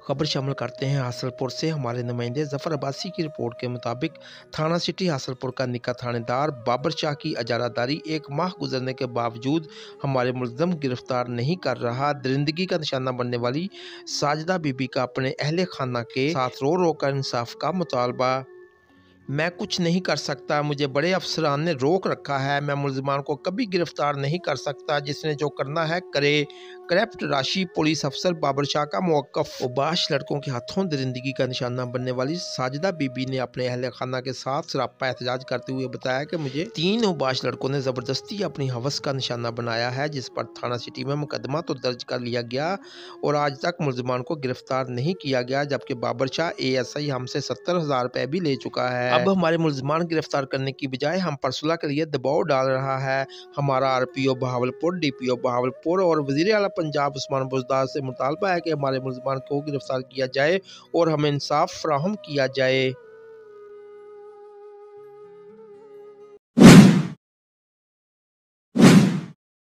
खबर शामिल करते हैं हासलपुर से। हमारे नुमाइंदे ज़फ़र अब्बासी की रिपोर्ट के मुताबिक थाना सिटी हासलपुर का निक्का थानेदार बाबर शाह की इजारादारी 1 माह गुजरने के बावजूद हमारे मुल्ज़म गिरफ्तार नहीं कर रहा। दरिंदगी का निशाना बनने वाली साजिदा बीबी का अपने अहले खाना के साथ रो रो कर इंसाफ का मुतालबा। मैं कुछ नहीं कर सकता, मुझे बड़े अफसरान ने रोक रखा है। मैं मुल्ज़िमान को कभी गिरफ्तार नहीं कर सकता, जिसने जो करना है करे। करप्ट राशि पुलिस अफसर बाबर शाह का मौक़िफ़। उबाश लड़कों के हाथों दरिंदगी का निशाना बनने वाली साजिदा बीबी ने अपने अहले खाना के साथ सरापा एहतजाज करते हुए बताया कि मुझे 3 उबाश लड़कों ने ज़बरदस्ती अपनी हवस का निशाना बनाया है, जिस पर थाना सिटी में मुकदमा तो दर्ज कर लिया गया और आज तक मुल्ज़िमान को गिरफ्तार नहीं किया गया, जबकि बाबर शाह ASI हमसे 70,000 रुपये भी ले चुका है। अब हमारे मुल्ज़िमान गिरफ्तार करने की बजाय हम पर सुलह के लिए दबाव डाल रहा है। हमारा RPO बहावलपुर, DPO बहावलपुर और वज़ीर आला पंजाब उस्मान बुज़दार से मुतालबा है कि हमारे मुल्ज़िमान को गिरफ्तार किया जाए और हमें इंसाफ फराहम किया जाए।